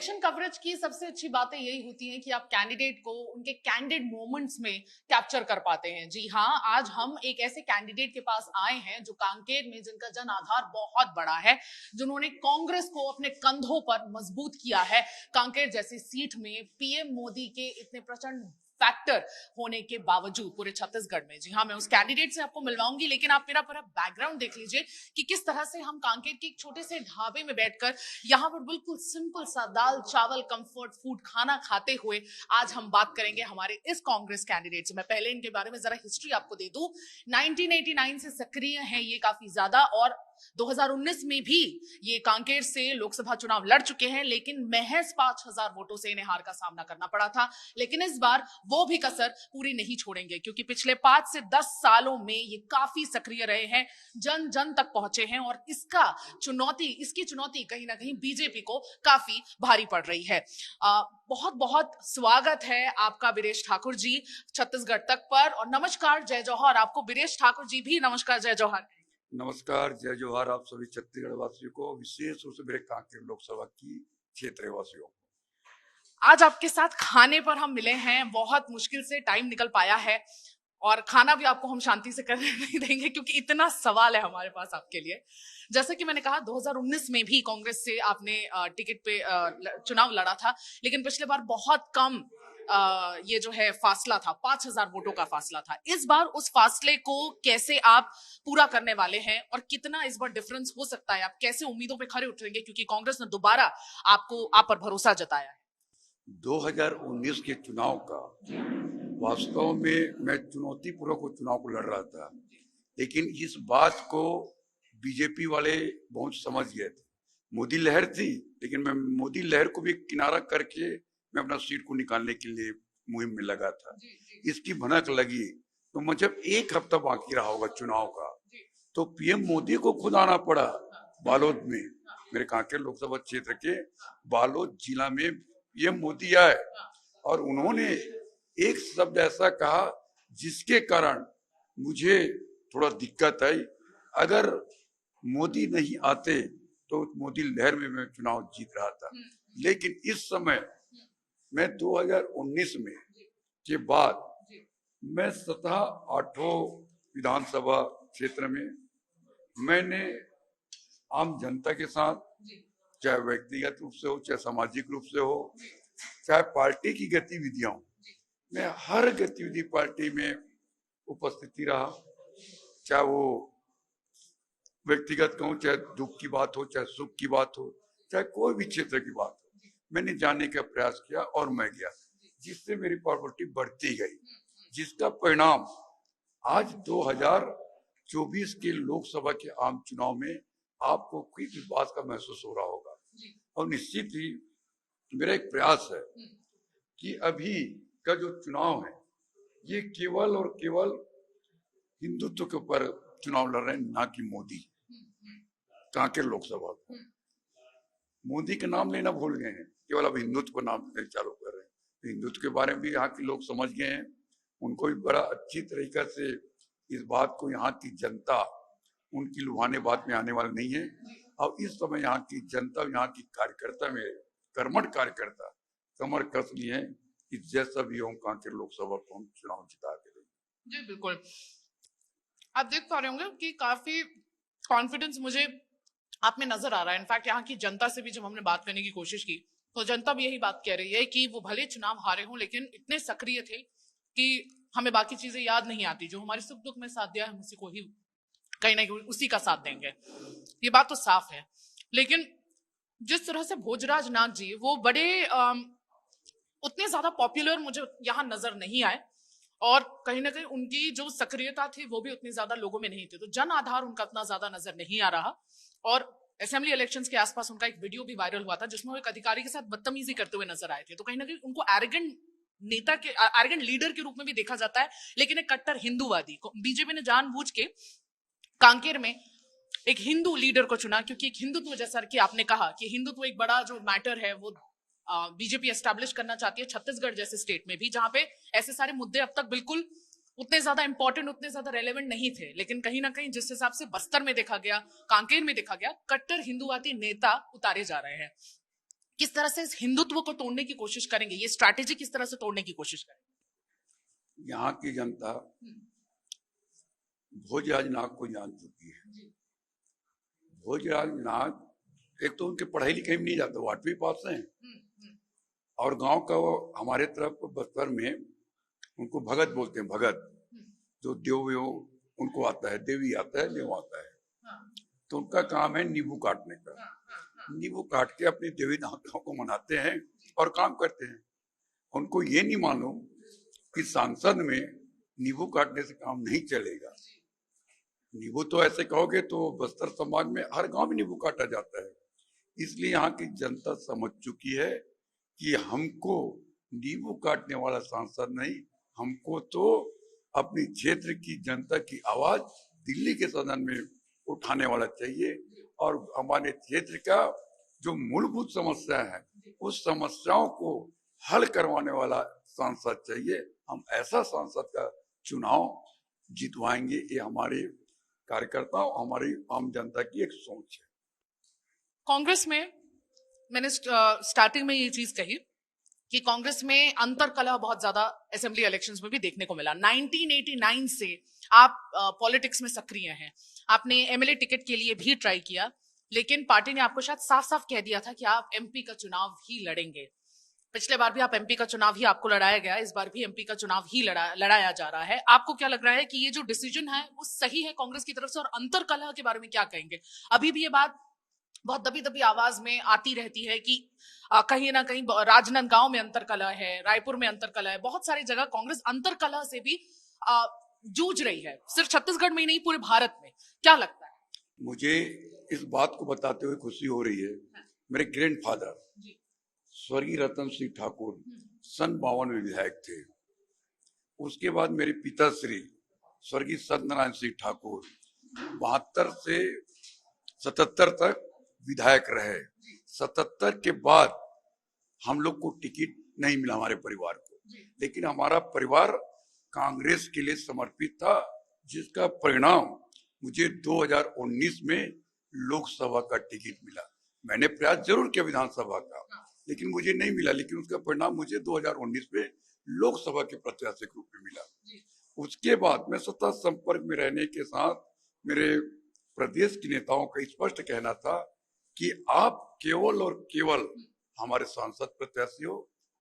Election coverage की सबसे अच्छी बातें यही होती हैं कि आप कैंडिडेट को उनके कैंडिड मोमेंट्स में कैप्चर कर पाते हैं। जी हाँ, आज हम एक ऐसे कैंडिडेट के पास आए हैं जो कांकेर में, जिनका जन आधार बहुत बड़ा है, जिन्होंने कांग्रेस को अपने कंधों पर मजबूत किया है। कांकेर जैसी सीट में पीएम मोदी के इतने प्रचंड फैक्टर होने के बावजूद पूरे छत्तीसगढ़ में। जी हाँ, मैं उस कैंडिडेट से आपको मिलवाऊंगी, लेकिन आप मेरा पूरा बैकग्राउंड देख लीजिए कि किस तरह से हम कांकेर के एक छोटे से ढाबे में बैठकर यहाँ पर बिल्कुल सिंपल सा दाल चावल कंफर्ट फूड खाना खाते हुए आज हम बात करेंगे हमारे इस कांग्रेस कैंडिडेट से। मैं पहले इनके बारे में जरा हिस्ट्री आपको दे दूं। 1989 से सक्रिय हैं ये काफी ज्यादा, और 2019 में भी ये कांकेर से लोकसभा चुनाव लड़ चुके हैं, लेकिन महज 5000 वोटों से इन्हें हार का सामना करना पड़ा था। लेकिन इस बार वो भी कसर पूरी नहीं छोड़ेंगे, क्योंकि पिछले 5 से 10 सालों में ये काफी सक्रिय रहे हैं, जन जन तक पहुंचे हैं, और इसकी चुनौती कहीं ना कहीं बीजेपी को काफी भारी पड़ रही है। बहुत बहुत स्वागत है आपका वीरेश ठाकुर जी छत्तीसगढ़ तक पर, और नमस्कार, जय जौहर आपको वीरेश ठाकुर जी भी। नमस्कार, जय जौहर। नमस्कार, जय जौहर आप सभी छत्तीसगढ़ वासियों को, विशेष रूप से मेरे कांकेर लोकसभा की क्षेत्र वासियों को। आज आपके साथ खाने पर हम मिले हैं, बहुत मुश्किल से टाइम निकल पाया है, और खाना भी आपको हम शांति से करने नहीं देंगे क्योंकि इतना सवाल है हमारे पास आपके लिए। जैसे कि मैंने कहा, 2019 में भी कांग्रेस से आपने टिकट पे चुनाव लड़ा था, लेकिन पिछले बार बहुत कम ये जो है फासला था, 5000 वोटों का फासला था। इस बार उस फासले को कैसे आप पूरा करने वाले हैं, और कितना इस बार डिफरेंस हो सकता है? आप कैसे उम्मीदों पे खरे उतरेंगे, क्योंकि कांग्रेस ने दोबारा आप पर भरोसा जताया है? 2019 के चुनाव का वास्तव में मैं चुनौतीपूर्वक चुनाव को लड़ रहा था, लेकिन इस बात को बीजेपी वाले बहुत समझ गए थे। मोदी लहर थी, लेकिन मैं मोदी लहर को भी किनारा करके मैं अपना सीट को निकालने के लिए मुहिम में लगा था। इसकी भनक लगी तो मतलब एक हफ्ता बाकी रहा होगा चुनाव का, तो पीएम मोदी को खुद आना पड़ा बालोद में। मेरे कांकेर लोकसभा क्षेत्र के बालोद जिला में पीएम मोदी आए, और उन्होंने एक शब्द ऐसा कहा जिसके कारण मुझे थोड़ा दिक्कत आई। अगर मोदी नहीं आते तो मोदी लहर में मैं चुनाव जीत रहा था, लेकिन इस समय मैं 2019 में के बाद मैं स्वतः 8 विधानसभा क्षेत्र में मैंने आम जनता के साथ, चाहे व्यक्तिगत रूप से हो, चाहे सामाजिक रूप से हो, चाहे पार्टी की गतिविधियां हो, मैं हर गतिविधि पार्टी में उपस्थिति रहा। चाहे वो व्यक्तिगत कहूँ, चाहे दुख की बात हो, चाहे सुख की बात हो, चाहे कोई भी क्षेत्र की बात हो, मैंने जाने का प्रयास किया और मैं गया, जिससे मेरी पॉपुलैरिटी बढ़ती गई, जिसका परिणाम आज 2024 के लोकसभा के आम चुनाव में आपको किस बात का महसूस हो रहा होगा। और निश्चित ही मेरा एक प्रयास है कि अभी का जो चुनाव है ये केवल और केवल हिंदुत्व के ऊपर चुनाव लड़ रहे हैं, ना कि मोदी। कांकेर लोकसभा को मोदी के नाम लेना भूल गए हैं, केवल अब हिंदुत्व को नाम लेना चालू कर रहे हैं। तो हिंदुत्व के बारे में भी यहाँ के लोग समझ गए हैं, उनको भी बड़ा अच्छी तरीके से इस बात को यहाँ की जनता उनकी लुभाने बात में आने वाली नहीं है। और इस समय यहाँ की जनता, यहाँ की कार्यकर्ता में कर्मठ कार्यकर्ता कमर कस लिए हैं कि जैसा भी हो कांकेर लोकसभा को हम चुनाव जिता के देंगे। जी बिल्कुल, आप देख पा रहे होंगे कि काफी कॉन्फिडेंस मुझे आप में नजर आ रहा है। इनफैक्ट यहाँ की जनता से भी जब हमने बात करने की कोशिश की तो जनता भी यही बात कह रही है कि वो भले चुनाव हारे हों, लेकिन इतने सक्रिय थे कि हमें बाकी चीजें याद नहीं आती। जो हमारे सुख दुख में साथ दिया है, उसी को ही कहीं ना कहीं उसी का साथ देंगे, ये बात तो साफ है। लेकिन जिस तरह से भोजराज नाथ जी वो बड़े उतने ज्यादा पॉपुलर मुझे यहाँ नजर नहीं आए, और कहीं ना कहीं उनकी जो सक्रियता थी वो भी उतनी ज्यादा लोगों में नहीं थी, तो जन आधार उनका उतना ज्यादा नजर नहीं आ रहा। और असेंबली इलेक्शंस के आसपास उनका एक वीडियो भी वायरल हुआ था जिसमें वो एक अधिकारी के साथ बदतमीजी करते हुए नजर आए थे, तो कहीं ना कहीं उनको एरोगेंट लीडर के रूप में भी देखा जाता है, लेकिन एक कट्टर हिंदूवादी को बीजेपी ने जानबूझ के कांकेर में एक हिंदू लीडर को चुना, क्योंकि एक हिंदुत्व, जैसा कि आपने कहा कि हिंदुत्व एक बड़ा जो मैटर है वो बीजेपी एस्टैब्लिश करना चाहती है छत्तीसगढ़ जैसे स्टेट में भी, जहां पे ऐसे सारे मुद्दे अब तक बिल्कुल उतने ज्यादा इंपॉर्टेंट, उतने ज्यादा रेलेवेंट नहीं थे। लेकिन कहीं ना कहीं जिस हिसाब से बस्तर में देखा गया, कांकेर में देखा गया, कट्टर हिंदूवादी नेता उतारे जा रहे हैं। किस तरह से इस हिंदुत्व को तोड़ने की कोशिश करेंगे, ये स्ट्रैटेजी किस तरह से तोड़ने की कोशिश करेंगे? यहाँ की जनता भोजराजनाथ को जान चुकी है। भोजराजनाथ एक तो उनके पढ़ाई लिखाई में नहीं जाते, वो 8वीं पास हैं, और गांव का वो हमारे तरफ बस्तर में उनको भगत बोलते हैं। भगत जो देव उनको आता है, देवी आता है, देव आता है, तो उनका काम है नींबू काटने का। नींबू काट के अपनी देवी देवताओं को मनाते हैं और काम करते हैं। उनको ये नहीं मालूम कि सांसद में नींबू काटने से काम नहीं चलेगा। नींबू तो ऐसे कहोगे तो बस्तर समाज में हर गांव में नींबू काटा जाता है। इसलिए यहाँ की जनता समझ चुकी है कि हमको नींबू काटने वाला सांसद नहीं, हमको तो अपनी क्षेत्र की जनता की आवाज दिल्ली के सदन में उठाने वाला चाहिए, और हमारे क्षेत्र का जो मूलभूत समस्या है उस समस्याओं को हल करवाने वाला सांसद चाहिए। हम ऐसा सांसद का चुनाव जितवाएंगे, ये हमारे कार्यकर्ताओं, हमारी आम जनता की एक सोच है। कांग्रेस में मैंने स्टार्टिंग में ये चीज कही कि कांग्रेस में अंतर कलह बहुत ज्यादा असेंबली इलेक्शंस में भी देखने को मिला। 1989 से आप पॉलिटिक्स में सक्रिय हैं, आपने एमएलए टिकट के लिए भी ट्राई किया, लेकिन पार्टी ने आपको शायद साफ साफ कह दिया था कि आप एमपी का चुनाव ही लड़ेंगे। पिछले बार भी आप एमपी का चुनाव ही आपको लड़ाया गया, इस बार भी एमपी का चुनाव ही लड़ाया जा रहा है। आपको क्या लग रहा है कि ये जो डिसीजन है वो सही है कांग्रेस की तरफ से, और अंतर कलह के बारे में क्या कहेंगे? अभी भी ये बात बहुत दबी दबी आवाज में आती रहती है कि कहीं ना कहीं राजनांदगांव में अंतर कलह है, रायपुर में अंतर कलह है, बहुत सारी जगह कांग्रेस अंतर कलह से भी जूझ रही है, सिर्फ छत्तीसगढ़ में ही नहीं पूरे भारत में। क्या लगता है? मुझे इस बात को बताते हुए खुशी हो रही है, मेरे ग्रैंडफादर स्वर्गीय रतन सिंह ठाकुर सन 52 में विधायक थे। उसके बाद मेरे पिताश्री स्वर्गीय सत्यनारायण सिंह ठाकुर 72 से 77 तक विधायक रहे। 77 के बाद हम लोग को टिकट नहीं मिला हमारे परिवार को, लेकिन हमारा परिवार कांग्रेस के लिए समर्पित था, जिसका परिणाम मुझे 2019 में लोकसभा का टिकट मिला। मैंने प्रयास जरूर किया विधानसभा का, लेकिन मुझे नहीं मिला, लेकिन उसका परिणाम मुझे 2019 में लोकसभा के प्रत्याशी के रूप में मिला। उसके बाद मैं सतत संपर्क में रहने के साथ मेरे प्रदेश के नेताओं का स्पष्ट कहना था कि आप केवल और केवल हमारे सांसद प्रत्याशी हो,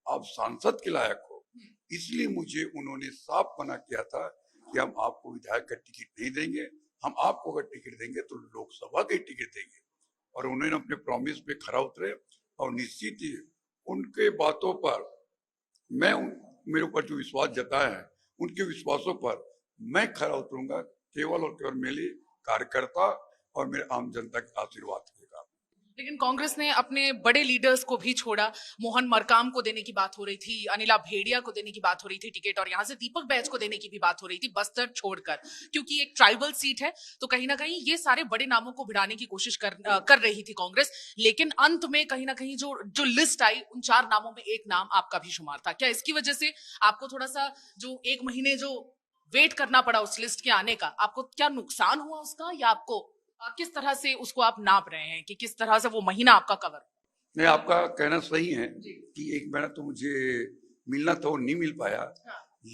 आप सांसद के लायक हो। इसलिए मुझे उन्होंने साफ मना किया था कि हम आपको विधायक का टिकट नहीं देंगे, हम आपको अगर टिकट देंगे तो लोकसभा का टिकट देंगे। और उन्होंने अपने प्रॉमिस पे खरा उतरे, और निश्चित ही उनके बातों पर मेरे ऊपर जो विश्वास जताया है, उनके विश्वासों पर मैं खरा उतरूंगा, केवल और केवल मेरे कार्यकर्ता और मेरे आम जनता के आशीर्वाद के कारण। लेकिन कांग्रेस ने अपने बड़े लीडर्स को भी छोड़ा। मोहन मरकाम को देने की बात हो रही थी, अनिला भेड़िया को देने की बात हो रही थी टिकट, और यहां से दीपक बैज को देने की भी बात हो रही थी बस्तर छोड़कर, क्योंकि एक ट्राइबल सीट है। तो कहीं ना कहीं ये सारे बड़े नामों को भिड़ाने की कोशिश कर रही थी कांग्रेस, लेकिन अंत में कहीं ना कहीं जो लिस्ट आई, उन 4 नामों में एक नाम आपका भी शुमार था। क्या इसकी वजह से आपको थोड़ा सा जो 1 महीने जो वेट करना पड़ा उस लिस्ट के आने का, आपको क्या नुकसान हुआ उसका, या आपको किस तरह से उसको आप नाप रहे हैं कि किस तरह से वो महीना आपका कवर? नहीं, आपका कहना सही है कि 1 महीना तो मुझे मिलना था, वो नहीं मिल पाया।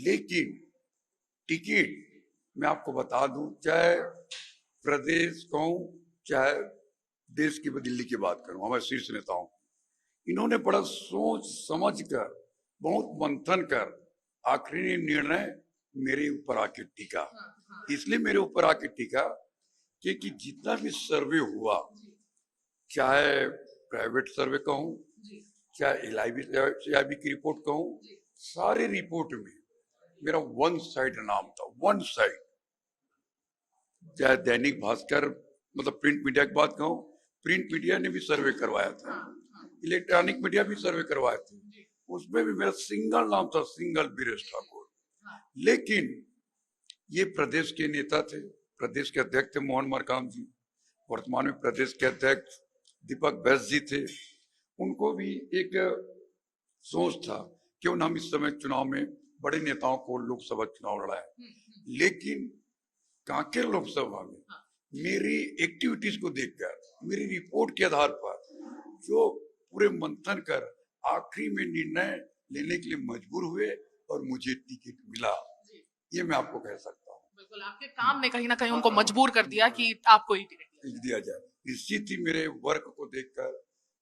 लेकिन टिकट मैं आपको बता दूं, चाहे प्रदेश कहूं चाहे देश की दिल्ली की बात करूं, हमारे शीर्ष नेताओं, इन्होंने बड़ा सोच समझ कर, बहुत मंथन कर आखिरी निर्णय मेरे ऊपर आके टिका। इसलिए मेरे ऊपर आके टिका कि जितना भी सर्वे हुआ, चाहे प्राइवेट सर्वे कहूं चाहे एलआईबी की रिपोर्ट कहूं, सारे रिपोर्ट में मेरा 1 साइड नाम था, 1 साइड। चाहे दैनिक भास्कर मतलब प्रिंट मीडिया की बात कहूं, प्रिंट मीडिया ने भी सर्वे करवाया था, इलेक्ट्रॉनिक मीडिया भी सर्वे करवाए थे, उसमें भी मेरा सिंगल नाम था, सिंगल बीरेश ठाकुर। लेकिन ये प्रदेश के नेता थे, प्रदेश के अध्यक्ष थे मोहन मरकाम जी, वर्तमान में प्रदेश के अध्यक्ष दीपक बैस जी थे। उनको भी एक सोच था क्यों ना हम इस समय चुनाव में बड़े नेताओं को लोकसभा चुनाव लड़ाए। लेकिन कांकेर लोकसभा में मेरी एक्टिविटीज को देखकर, मेरी रिपोर्ट के आधार पर जो पूरे मंथन कर आखिरी में निर्णय लेने के लिए मजबूर हुए और मुझे टिकट मिला। ये मैं आपको कह सकता हूँ। बिल्कुल, आपके काम ने कहीं ना कहीं उनको मजबूर कर दिया कि आपको ही टिकट दिया जाए। निश्चित ही मेरे वर्क को देखकर,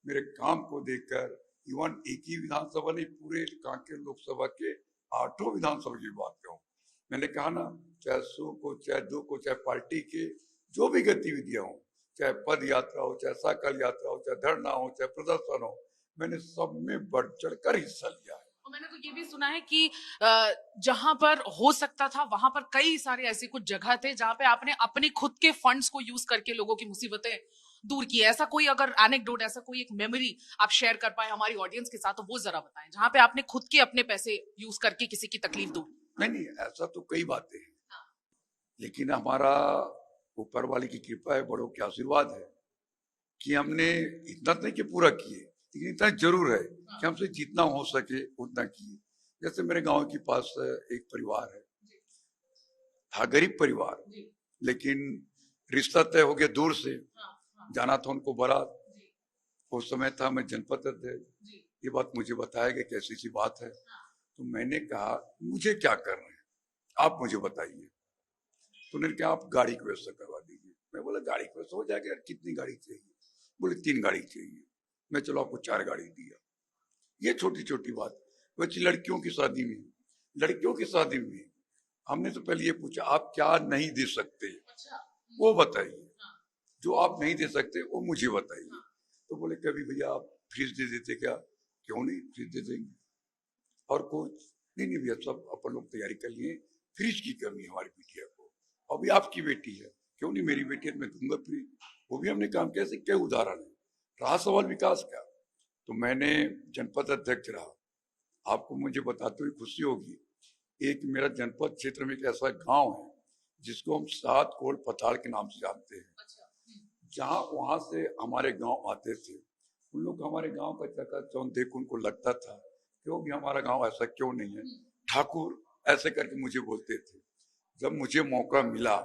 मेरे काम को देखकर, इवन एक ही विधानसभा नहीं, पूरे कांकेर लोकसभा के 8 विधानसभा की बात कहूँ, मैंने कहा ना, चाहे सो को, चाहे दो को, चाहे पार्टी के जो भी गतिविधियां हो, चाहे पद यात्रा हो, चाहे साइकिल यात्रा हो, चाहे धरना हो, चाहे प्रदर्शन हो, मैंने सब में बढ़ चढ़कर हिस्सा लिया है। और मैंने तो ये भी सुना है कि जहां पर हो सकता था वहां पर कई सारे ऐसे कुछ जगह थे जहां पे आपने अपने खुद के फंड्स को यूज करके लोगों की मुसीबतें दूर की। ऐसा कोई अगर एनेक्डोट, ऐसा कोई एक मेमोरी आप शेयर कर पाए हमारी ऑडियंस के साथ, तो वो जरा बताएं, जहां पे आपने खुद के अपने पैसे यूज करके किसी की तकलीफ दूर। नहीं, ऐसा तो कई बातें हैं, लेकिन हमारा ऊपर वाले की कृपा है, बड़ों के आशीर्वाद है कि हमने इतना नहीं कि पूरा किए, लेकिन इतना जरूर है कि हमसे जितना हो सके उतना किए। जैसे मेरे गांव के पास एक परिवार है, था गरीब परिवार, लेकिन रिश्ता तय हो गया दूर से, जाना था उनको बारात। उस समय था मैं जनपद अध्यक्ष, ये बात मुझे बताया गया कैसी सी बात है, तो मैंने कहा मुझे क्या करना है आप मुझे बताइए। तो उन्होंने कहा आप गाड़ी की व्यवस्था करवा दीजिए। मैं बोला गाड़ी की व्यवस्था हो जाएगी, कितनी गाड़ी चाहिए? बोले 3 गाड़ी चाहिए। मैं चलो आपको 4 गाड़ी दिया। ये छोटी छोटी बात। बच्ची लड़कियों की शादी में, लड़कियों की शादी में हमने तो पहले ये पूछा आप क्या नहीं दे सकते, वो बताइए, जो आप नहीं दे सकते वो मुझे बताइए। तो बोले कभी भैया आप फ्रिज दे देते क्या? क्यों नहीं, फ्रिज दे देंगे। और कुछ नहीं भैया, सब अपन लोग तैयारी कर लिए, फ्रिज की कमी है हमारी बिटिया को, अभी आपकी बेटी है, क्यों नहीं मेरी बेटी है, मैं दूंगा फ्रिज। वो भी हमने काम किया। ऐसे कई उदाहरण है। रहा सवाल विकास का, तो मैंने जनपद अध्यक्ष रहा। आपको मुझे बताते हुए खुशी होगी, एक मेरा जनपद क्षेत्र में एक ऐसा गांव है जिसको हम 7 कोल पताल के नाम से जानते हैं। जहां वहां से हमारे गांव आते थे, उन लोग हमारे गांव का चकाचौंध देख उनको लगता था क्यों भी हमारा गांव ऐसा क्यों नहीं है, ठाकुर ऐसे करके मुझे बोलते थे। जब मुझे मौका मिला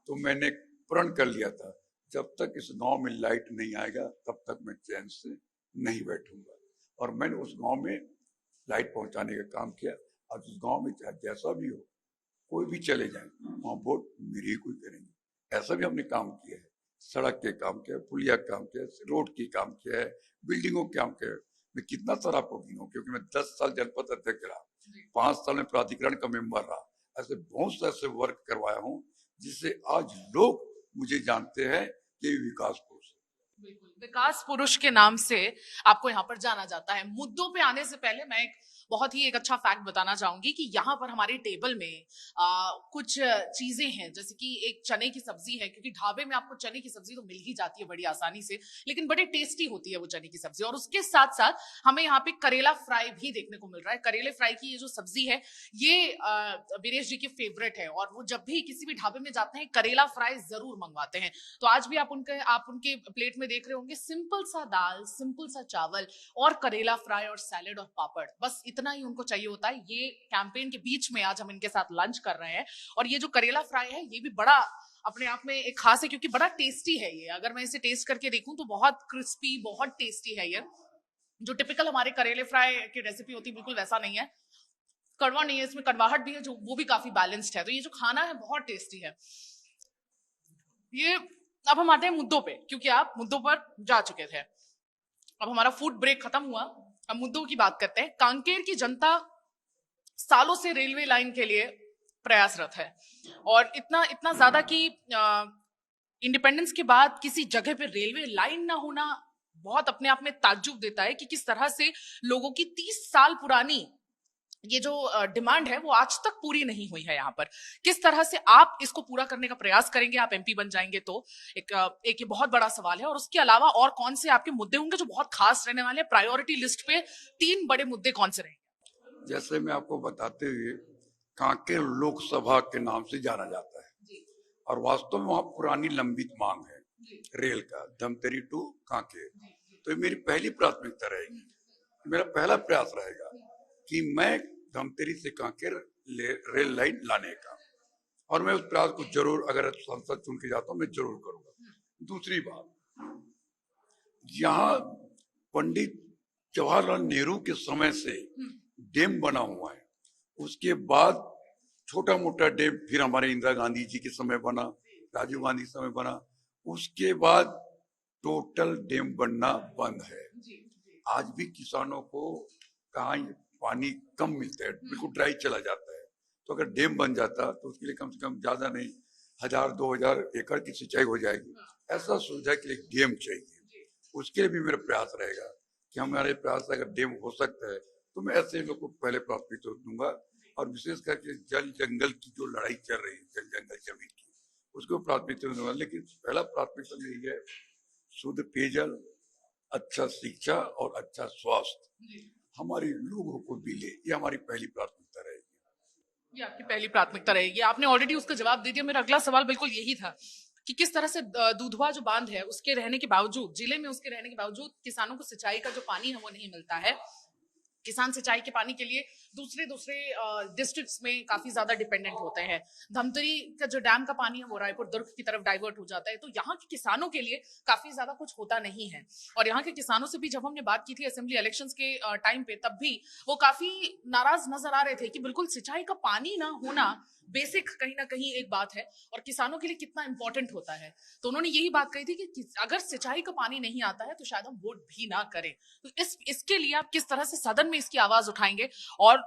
तो मैंने प्रण कर लिया था जब तक इस गांव में लाइट नहीं आएगा तब तक मैं चैन से नहीं बैठूंगा। और मैंने उस गांव में लाइट पहुंचाने का काम किया। आज उस गांव में चाहे जैसा भी हो, कोई भी चले जाए, वहां वोट मेरे ही कोई करेंगे। ऐसा भी हमने काम किया है। सड़क के काम किया है, पुलिया का काम किया है, रोड के काम किया है, बिल्डिंगों के काम किया है। मैं कितना सारा आपको गिनूं, क्योंकि मैं 10 साल जनपद अध्यक्ष रहा, 5 साल में प्राधिकरण का मेंबर रहा। ऐसे बहुत से ऐसे वर्क करवाया हूँ जिससे आज लोग मुझे जानते हैं कि विकास पुरुष। बिल्कुल, विकास पुरुष के नाम से आपको यहाँ पर जाना जाता है। मुद्दों पे आने से पहले मैं बहुत ही एक अच्छा फैक्ट बताना चाहूंगी कि यहाँ पर हमारे टेबल में कुछ चीजें हैं, जैसे कि एक चने की सब्जी है, क्योंकि ढाबे में आपको चने की सब्जी तो मिल ही जाती है बड़ी आसानी से, लेकिन बड़ी टेस्टी होती है वो चने की सब्जी। और उसके साथ साथ हमें यहाँ पे करेला फ्राई भी देखने को मिल रहा है। करेले फ्राई की ये जो सब्जी है ये वीरेश जी की फेवरेट है, और वो जब भी किसी भी ढाबे में जाते हैं करेला फ्राई जरूर मंगवाते हैं। तो आज भी आप उनके प्लेट में देख रहे होंगे सिंपल सा दाल, सिंपल सा चावल और करेला फ्राई और सैलेड और पापड़, बस इतना ही उनको चाहिए होता है। ये कैंपेन के बीच में आज हम इनके साथ लंच कर रहे हैं, और ये जो करेला फ्राई है ये भी बड़ा अपने आप में एक खास है, क्योंकि बड़ा टेस्टी है ये। अगर मैं इसे टेस्ट करके देखूं तो बहुत क्रिस्पी, बहुत टेस्टी है ये। जो टिपिकल हमारे करेले फ्राई की रेसिपी होती है बिल्कुल वैसा नहीं है, कड़वा नहीं है, इसमें कड़वाहट भी है, जो वो भी काफी बैलेंस्ड है। तो ये जो खाना है बहुत टेस्टी है ये। अब हम आते हैं मुद्दों पे, क्योंकि आप मुद्दों पर जा चुके थे। अब हमारा फूड ब्रेक खत्म हुआ, अब मुद्दों की बात करते हैं। कांकेर की जनता सालों से रेलवे लाइन के लिए प्रयासरत है, और इतना इतना ज्यादा कि इंडिपेंडेंस के बाद किसी जगह पे रेलवे लाइन ना होना बहुत अपने आप में ताज्जुब देता है कि किस तरह से लोगों की 30 साल पुरानी ये जो डिमांड है वो आज तक पूरी नहीं हुई है। यहाँ पर किस तरह से आप इसको पूरा करने का प्रयास करेंगे, आप एमपी बन जाएंगे तो एक ये बहुत बड़ा सवाल है। और उसके अलावा और कौन से आपके मुद्दे होंगे जो बहुत खास रहने वाले हैं? प्रायोरिटी लिस्ट पे 3 बड़े मुद्दे कौन से रहेंगे? जैसे मैं आपको बताते हुए, कांकेर लोकसभा के नाम से जाना जाता है, और वास्तव में वहां पुरानी लंबित मांग है रेल का, धमतरी टू कांकेर। तो मेरी पहली प्राथमिकता रहेगी, मेरा पहला प्रयास रहेगा कि मैं धमतरी से कांकेर रेल लाइन लाने का, और मैं उस प्रयास को जरूर, अगर संसद चुन के जाता हूं, मैं जरूर करूंगा। दूसरी बात, यहाँ पंडित जवाहरलाल नेहरू के समय से डैम बना हुआ है। उसके बाद छोटा मोटा डैम फिर हमारे इंदिरा गांधी जी के समय बना, राजीव गांधी के समय बना, उसके बाद टोटल डैम बनना बंद है। आज भी किसानों को कहाँ पानी कम मिलता है, बिल्कुल ड्राई चला जाता है। तो अगर डैम बन जाता तो उसके लिए कम से कम ज्यादा नहीं 1000-2000 एकड़ की सिंचाई हो जाएगी। ऐसा सुविधा के लिए डैम चाहिए। उसके लिए भी मेरा प्रयास रहेगा कि हमारे प्रयास अगर डैम हो सकता है तो मैं ऐसे लोग को पहले प्राथमिकता दूंगा। और विशेष करके जल जंगल की जो लड़ाई चल रही है, जल जंगल जमीन की, उसको प्राथमिकता दूंगा। लेकिन पहला प्राथमिकता यही है शुद्ध पेयजल, अच्छा शिक्षा और अच्छा स्वास्थ्य हमारे लोगों को मिले, ये हमारी पहली प्राथमिकता रहेगी। ये आपकी पहली प्राथमिकता रहेगी। आपने ऑलरेडी उसका जवाब दे दिया। मेरा अगला सवाल बिल्कुल यही था कि किस तरह से दुधवा जो बांध है उसके रहने के बावजूद, जिले में उसके रहने के बावजूद किसानों को सिंचाई का जो पानी है वो नहीं मिलता है। किसान सिंचाई के पानी के लिए दूसरे दूसरे डिस्ट्रिक्ट्स में काफी ज्यादा डिपेंडेंट होते हैं। धमतरी का जो डैम का पानी है वो रायपुर दुर्ग की तरफ डाइवर्ट हो जाता है। तो यहाँ के किसानों के लिए काफी ज्यादा कुछ होता नहीं है। और यहाँ के किसानों से भी जब हमने बात की थी असेंबली इलेक्शंस के टाइम पे, तब भी वो काफी नाराज नजर आ रहे थे कि बिल्कुल सिंचाई का पानी ना होना बेसिक कहीं ना कहीं एक बात है और किसानों के लिए कितना इंपॉर्टेंट होता है। तो उन्होंने यही बात कही थी कि अगर सिंचाई का पानी नहीं आता है तो शायद हम वोट भी ना करें। तो इसके लिए आप किस तरह से सदन में इसकी आवाज उठाएंगे और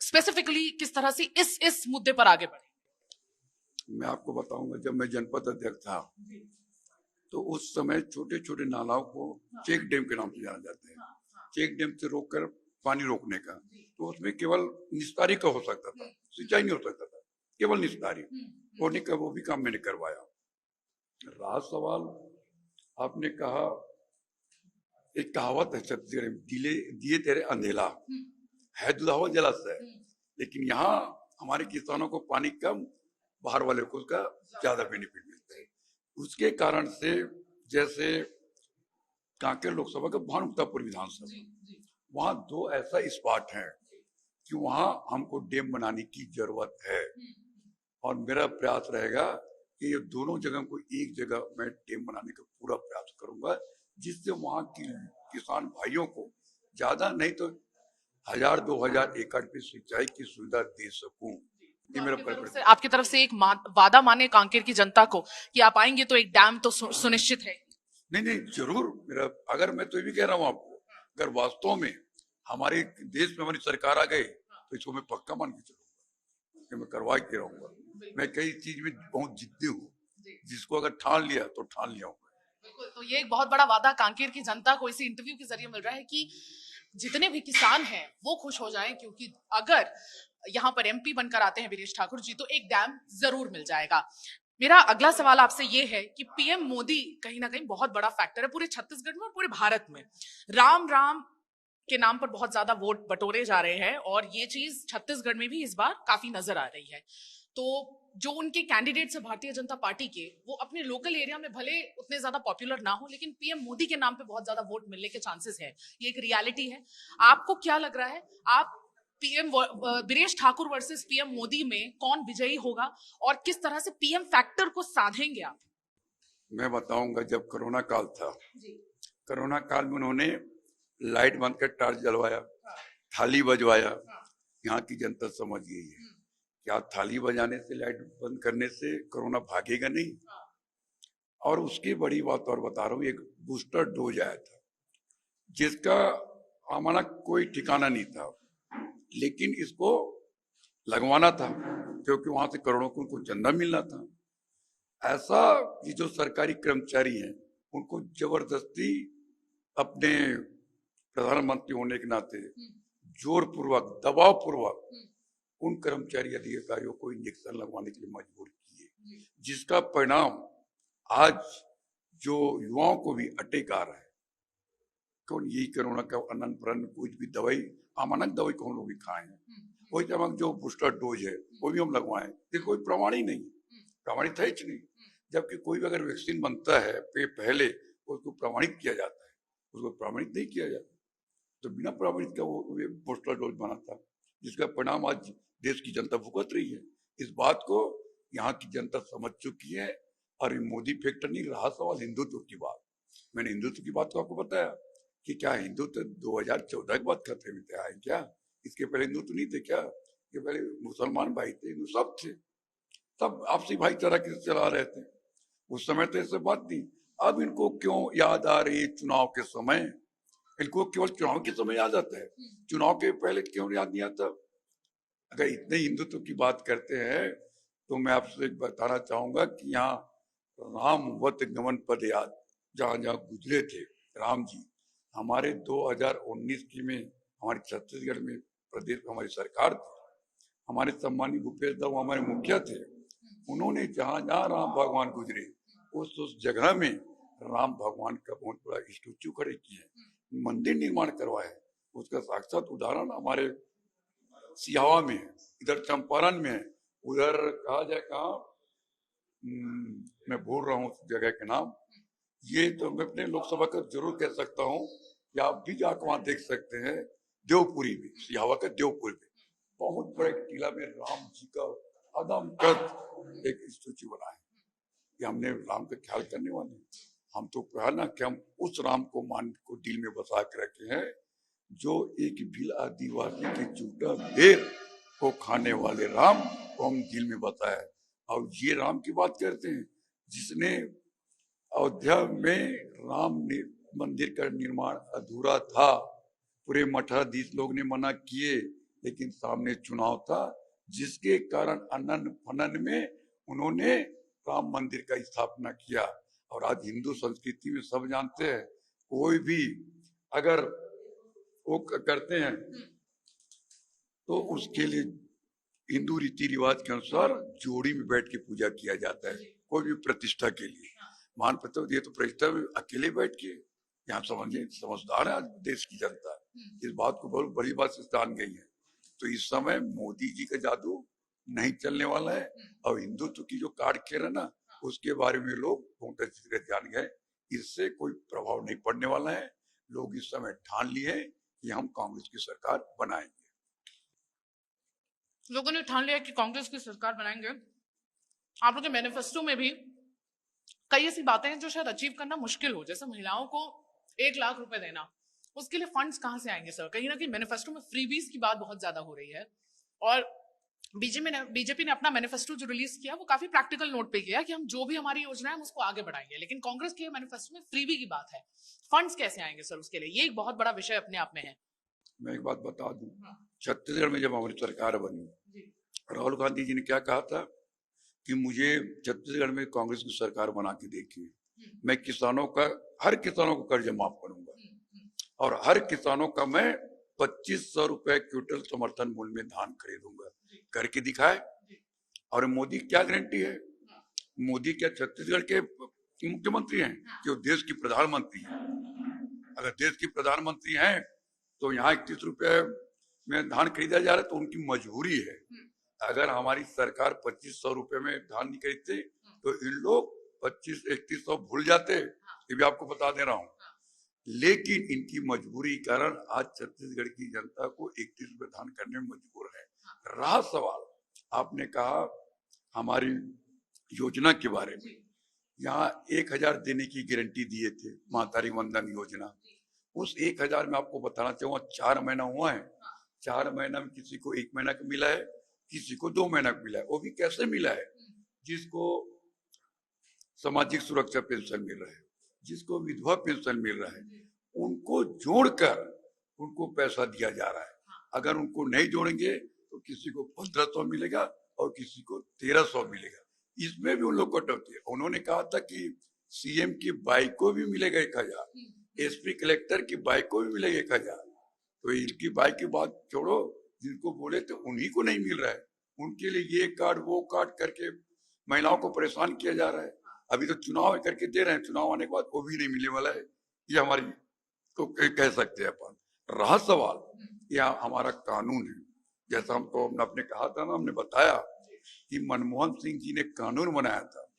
स्पेसिफिकली किस तरह से इस मुद्दे पर आगे बढ़ेंगे? मैं आपको बताऊंगा, जब मैं जनपद अध्यक्ष था तो उस समय छोटे छोटे नालाओं को चेक डैम के नाम से जाना जाता है। चेक डैम से रोककर पानी रोकने का, तो उसमें केवल निस्तारी का हो सकता था, सिंचाई नहीं हो सकता था, केवल निस्तारी होने का वो भी काम मैंने करवाया। रहा सवाल, आपने कहा एक कहावत है छत्तीसगढ़ में, दिए तेरे अंधेला है दुधावा जलाशय, लेकिन यहाँ हमारे किसानों को पानी कम, बाहर वाले को उसका ज्यादा बेनिफिट मिलता है। उसके कारण से जैसे कांकेर लोकसभा का भानुप्रतापपुर विधानसभा, वहां दो ऐसा स्पॉट है कि वहां हमको डैम बनाने की जरूरत है। और मेरा प्रयास रहेगा कि ये दोनों जगह को एक जगह मैं डैम बनाने का पूरा प्रयास करूंगा, जिससे वहां की किसान भाइयों को ज्यादा नहीं तो 1000-2000 एकड़ पे सिंचाई की सुविधा दे सकूं। ये मेरा आपकी तरफ से एक वादा माने कांकेर की जनता को कि आप आएंगे तो एक डैम तो सुनिश्चित है। नहीं, जरूर। मेरा अगर मैं तो ये भी कह रहा हूँ आपको, अगर वास्तव में हमारे देश में हमारी सरकार आ गई तो इसको मैं पक्का मान के चलूंगा कि मैं करवा के रहूंगा। मैं कई चीज में बहुत जिद्दी हूँ, जिसको अगर ठान लिया तो ठान लिया हूँ। बिल्कुल, तो ये एक बहुत बड़ा वादा कांकेर की जनता को इसी इंटरव्यू के जरिए मिल रहा है कि जितने भी किसान हैं वो खुश हो जाएं, क्योंकि अगर यहाँ पर एमपी बनकर आते हैं वीरेश ठाकुर जी तो एक डैम जरूर मिल जाएगा। मेरा अगला सवाल आपसे ये है कि पीएम मोदी कहीं ना कहीं बहुत बड़ा फैक्टर है पूरे छत्तीसगढ़ में और पूरे भारत में। राम राम के नाम पर बहुत ज्यादा वोट बटोरे जा रहे हैं और ये चीज छत्तीसगढ़ में भी इस बार काफी नजर आ रही है। तो जो उनके कैंडिडेट्स है भारतीय जनता पार्टी के, वो अपने लोकल एरिया में भले उतने ज्यादा पॉपुलर ना हो, लेकिन पीएम मोदी के नाम पे बहुत ज्यादा वोट मिलने के चांसेस है। ये एक रियलिटी है। आपको क्या लग रहा है, आप PM Viresh Thakur versus PM Modi में कौन विजयी होगा और किस तरह से पीएम फैक्टर को साधेंगे आप? मैं बताऊंगा, जब कोरोना काल था, कोरोना काल में उन्होंने लाइट बंद कर टार्च जलवाया, थाली बजवाया। यहाँ की जनता समझ गई है क्या थाली बजाने से, लाइट बंद करने से कोरोना भागेगा नहीं। और उसकी बड़ी बात और बता रहा हूँ, एक बूस्टर डोज आया था जिसका हमारा कोई ठिकाना नहीं था, लेकिन इसको लगवाना था क्योंकि वहां से करोड़ों को उनको चंदा मिलना था। ऐसा कि जो सरकारी कर्मचारी हैं उनको जबरदस्ती अपने प्रधानमंत्री होने के नाते जोर पूर्वक, दबाव पूर्वक उन कर्मचारी अधिकारियों को इंजेक्शन लगवाने के लिए मजबूर किए, जिसका परिणाम आज जो युवाओं को भी अटैक आ रहा है। कौन यही कोरोना का अनंत कुछ भी दवाई, अमानक दवाई को हम लोग भी खाए हैं, वही जब जो बूस्टर डोज है वो भी हम लगवाएं, देखो कोई प्रमाण ही नहीं, प्रमाणित है ही नहीं। जबकि कोई भी अगर वैक्सीन बनता है पहले उसको प्रमाणित किया जाता है, उसको प्रमाणित नहीं किया जाता, तो बिना प्रमाणित का वो बूस्टर डोज बना था, जिसका परिणाम आज देश की जनता भुगत रही है। इस बात को यहाँ की जनता समझ चुकी है। और मोदी फैक्टर नहीं रहा। सवाल हिंदुत्व की बात, मैंने हिंदुत्व की बात को आपको बताया कि क्या हिंदू तो 2014 के बाद खतरे में आए क्या? इसके पहले हिंदू तो नहीं थे क्या? इसके पहले मुसलमान भाई थे, हिंदू सब थे, सब आपसी भाईचारा के चला रहे थे। उस समय तो ऐसे बात नहीं। अब इनको क्यों याद आ रही है चुनाव के समय? इनको केवल चुनाव के समय याद आता है, चुनाव के पहले क्यों याद नहीं आता? अगर इतने हिंदुत्व की बात करते हैं तो मैं आपसे बताना चाहूंगा कि यहाँ राम वत गमन पद याद, जहां जहां गुजरे थे राम जी, हमारे 2019 की में हमारे छत्तीसगढ़ में प्रदेश हमारी सरकार थी, हमारे सम्मानित भूपेश दाऊ हमारे मुखिया थे, उन्होंने जहां जहां राम भगवान गुजरे उस जगह में राम भगवान का बहुत बड़ा स्टैचू खड़े किए, मंदिर निर्माण करवाए। उसका साक्षात उदाहरण हमारे सिहावा में है, इधर चंपारण में है, उधर कहा जाए कहा मैं भूल रहा हूँ उस जगह के नाम। ये तो मैं अपने लोकसभा का जरूर कह सकता हूँ कि आप भी जाकर वहां देख सकते हैं, देवपुरी में, सिहावा का देवपुरी में बहुत बड़े टीला में राम जी का अदम कद एक स्टैचू बना है कि हमने राम का ख्याल करने वाले हैं। हम तो कहा ना कि हम उस राम को मान को दिल में बसा के रखे हैं जो एक भील आदिवासी के झूठा बेर को खाने वाले राम को हम दिल में बसाया। और ये राम की बात करते हैं जिसने अयोध्या में राम मंदिर का निर्माण अधूरा था, पूरे मठाधीश लोग ने मना किए, लेकिन सामने चुनाव था जिसके कारण अनन फनन में उन्होंने राम मंदिर का स्थापना किया। और आज हिंदू संस्कृति में सब जानते हैं, कोई भी अगर वो करते हैं तो उसके लिए हिंदू रीति रिवाज के अनुसार जोड़ी में बैठ के पूजा किया जाता है, कोई भी प्रतिष्ठा के लिए। मान पता ये तो प्रतिष्ठा में अकेले बैठ के, यहाँ समझे समझदार है आज देश की जनता, इस बात को बहुत बड़ी बात से जान गई है। तो इस समय मोदी जी का जादू नहीं चलने वाला है, और हिंदुत्व की जो कार्ड खेल है ना उसके बारे में लोग बहुत अच्छी तरह जान गए, इससे कोई प्रभाव नहीं पड़ने वाला है। लोग इस समय ठान लिए हैं कि हम कांग्रेस की सरकार बनाएंगे। लोगों ने ठान लिया कि कांग्रेस की सरकार बनाएंगे। आप लोगों के मैनिफेस्टो में भी कई ऐसी बातें हैं जो शायद अचीव करना मुश्किल हो, जैसे महिलाओं को 1 लाख रुपए देना, उसके लिए फंड्स कहां से आएंगे सर? कहीं ना कहीं मैनिफेस्टो में फ्रीबीज की बात बहुत ज्यादा हो रही है, और बीजेपी ने अपना मैनिफेस्टो जो रिलीज किया वो काफी प्रैक्टिकल नोट पे किया कि हम जो भी हमारी योजना है हम उसको आगे बढ़ाएंगे, लेकिन कांग्रेस के मैनिफेस्टो में फ्रीबी की बात है। फंड्स कैसे आएंगे सर उसके लिए? ये एक बहुत बड़ा विषय अपने आप में है। मैं एक बात बता दूं, छत्तीसगढ़ में जब हमारी सरकार बनी, राहुल गांधी जी ने क्या कहा था कि मुझे छत्तीसगढ़ में कांग्रेस की सरकार बना के देखिए, मैं किसानों का, हर किसानों को कर्ज माफ करूंगा, और हर किसानों का मैं 2500 रुपए क्विंटल समर्थन मूल्य में धान खरीदूंगा। करके दिखाए। और मोदी क्या गारंटी है? मोदी क्या छत्तीसगढ़ के मुख्यमंत्री हैं कि वो देश की प्रधानमंत्री हैं? अगर देश की प्रधानमंत्री हैं तो यहाँ 31 रुपए में धान खरीदा जा रहा है तो उनकी मजबूरी है। अगर हमारी सरकार 2500 रुपए में धान नहीं खरीदते तो इन लोग 2500-3100 भूल जाते, ये भी आपको बता दे रहा हूँ। लेकिन इनकी मजबूरी के कारण आज छत्तीसगढ़ की जनता को 31 रुपए धान करने में मजबूर है। रहा सवाल, आपने कहा हमारी योजना के बारे में, यहाँ 1000 देने की गारंटी दिए थे, मातारी वंदन योजना। उस 1000 में आपको बताना चाहूंगा 4 महीना हुआ है, 4 महीना में किसी को 1 महीना का मिला है, किसी को 2 महीना का मिला है। वो भी कैसे मिला है? जिसको सामाजिक सुरक्षा पेंशन मिल रहा है, जिसको विधवा पेंशन मिल रहा है, उनको जोड़कर उनको पैसा दिया जा रहा है। अगर उनको नहीं जोड़ेंगे तो किसी को 1500 मिलेगा और किसी को 1300 मिलेगा। इसमें भी उन लोग कटौती है। उन्होंने कहा था कि सीएम की बाइक को भी मिलेगा 1000, एसपी कलेक्टर की बाइक को भी मिलेगा 1000। तो इनकी बाइक की बात छोड़ो, जिनको बोले तो उन्हीं को नहीं मिल रहा है। उनके लिए ये कार्ड वो कार्ड करके महिलाओं को परेशान किया जा रहा है। अभी तो चुनाव करके दे रहे हैं, चुनाव आने के बाद वो भी नहीं मिलने वाला है। ये हमारी तो कह सकते हैं अपन। रहा सवाल, यह हमारा कानून है, जैसा हमको आपने कहा था ना, हमने बताया कि मनमोहन सिंह जी ने कानून बनाया था,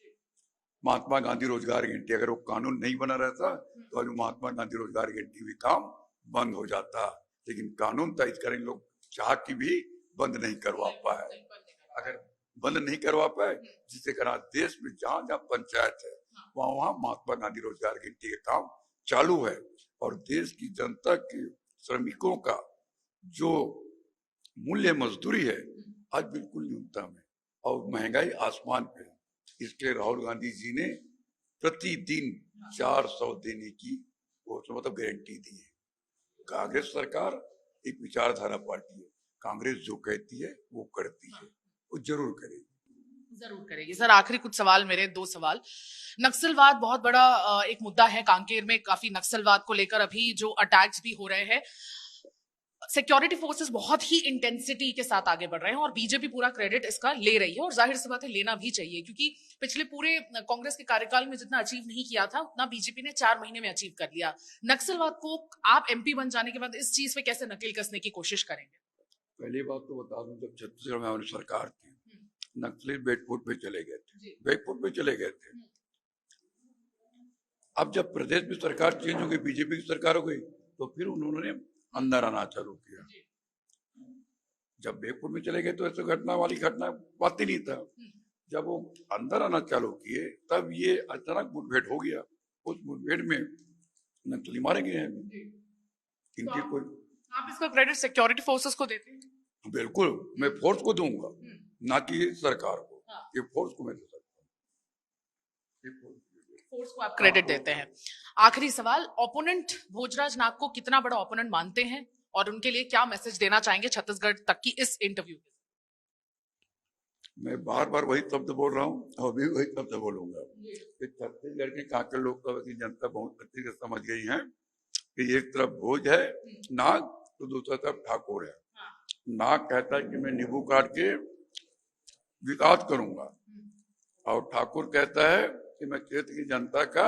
महात्मा गांधी रोजगार गारंटी। अगर वो कानून नहीं बना रहता तो आज महात्मा गांधी रोजगार गारंटी भी काम बंद हो जाता। लेकिन कानून था, इस कारण लोग चाह के भी बंद नहीं करवा पाए। अगर बंद नहीं करवा पाए, जिससे कारण देश में जहां जहां पंचायत है वहां महात्मा गांधी रोजगार गारंटी के काम चालू है और देश की जनता के श्रमिकों का जो मूल्य मजदूरी है आज बिल्कुल न्यूनतम है और महंगाई आसमान पे है। इसके राहुल गांधी जी ने प्रतिदिन 400 देने की वो मतलब गारंटी दी है। कांग्रेस सरकार एक विचारधारा पार्टी है, कांग्रेस जो कहती है वो करती है, वो जरूर करेगी। जरूर करेगी। सर आखिरी कुछ सवाल मेरे, 2 सवाल। नक्सलवाद बहुत बड़ा एक मुद्दा है, कांकेर में काफी नक्सलवाद को लेकर अभी जो अटैक्स भी हो रहे हैं, सिक्योरिटी फोर्सेस बहुत ही इंटेंसिटी के साथ आगे बढ़ रहे हैं और बीजेपी पूरा क्रेडिट इसका ले रही है और जाहिर सी बात है लेना भी चाहिए, क्योंकि पिछले पूरे कांग्रेस के कार्यकाल में जितना अचीव नहीं किया था उतना बीजेपी ने 4 महीने में अचीव कर लिया। नक्सलवाद को आप एमपी बन जाने के बाद इस चीज पे कैसे नकेल कसने की कोशिश करेंगे? पहली बात तो बता दूं, जब छत्तीसगढ़ में हमारी सरकार थी, नक्सली बेटपुट पे चले गए थे, बेटपुट पे चले गए थे। अब जब प्रदेश में सरकार चेंज हो गई, बीजेपी की सरकार हो गई, तो फिर उन्होंने अंदर आना चालू किया। जब बेगपुर में चले गए तो ऐसे घटना वाली घटना बात ही नहीं था। जब वो अंदर आना चालू किए तब ये अचानक मुठभेड़ हो गया। उस मुठभेड़ में नक्सली मारे गए हैं। इनकी कोई, आप इसका क्रेडिट सिक्योरिटी फोर्सेस को देते हैं? बिल्कुल, मैं फोर्स को दूंगा, ना कि सरकार को। ये फोर्स को मैं दे सकता हूँ, फोर्स को आप क्रेडिट देते हैं। आखिरी सवाल, ओपोनेंट भोजराज नाग को कितना बड़ा ओपोनेंट मानते हैं और उनके लिए क्या मैसेज देना चाहेंगे छत्तीसगढ़ तक की इस इंटरव्यू में? मैं बार बार वही शब्द बोल रहा हूँ और भी वही शब्द बोलूंगा कि छत्तीसगढ़ के कांकेर लोकसभा की जनता बहुत अच्छी से समझ गई है कि एक तरफ भोज है नाग, तो दूसरी तरफ ठाकुर है। नाग कहता है कि मैं नींबू काट के विकास करूंगा और ठाकुर कहता है कि मैं क्षेत्र की जनता का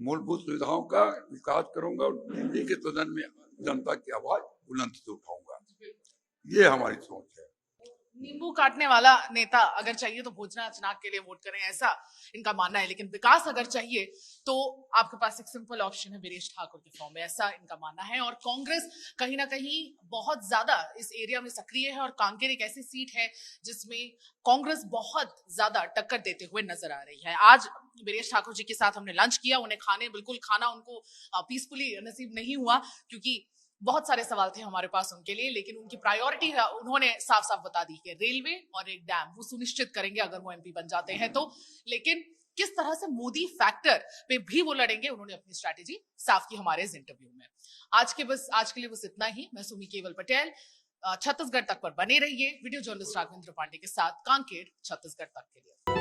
मूलभूत सुविधाओं का विकास करूंगा और दिल्ली के सदन में जनता की आवाज बुलंद से उठाऊंगा। ये हमारी सोच है। नींबू काटने वाला नेता अगर चाहिए तो भोजराज नाग के लिए वोट करें, ऐसा इनका मानना है, लेकिन विकास अगर चाहिए तो आपके पास एक सिंपल ऑप्शन है वीरेश ठाकुर के फॉर्म में, ऐसा इनका मानना है। और कांग्रेस कहीं ना कहीं बहुत ज्यादा इस एरिया में सक्रिय है और कांकेर एक ऐसी सीट है जिसमें कांग्रेस बहुत ज्यादा टक्कर देते हुए नजर आ रही है। आज वीरेश ठाकुर जी के साथ हमने लंच किया, उन्हें खाना उनको पीसफुली नसीब नहीं हुआ क्योंकि बहुत सारे सवाल थे हमारे पास उनके लिए, लेकिन उनकी प्रायोरिटी उन्होंने साफ साफ बता दी कि रेलवे और एक डैम वो सुनिश्चित करेंगे अगर वो एमपी बन जाते हैं तो। लेकिन किस तरह से मोदी फैक्टर पे भी वो लड़ेंगे, उन्होंने अपनी स्ट्रैटेजी साफ की हमारे इस इंटरव्यू में। आज के लिए बस इतना ही। मैं सुमी केवल पटेल, छत्तीसगढ़ तक पर बने रहिए वीडियो जर्नलिस्ट राघवेंद्र पांडे के साथ, कांकेर छत्तीसगढ़ तक के लिए।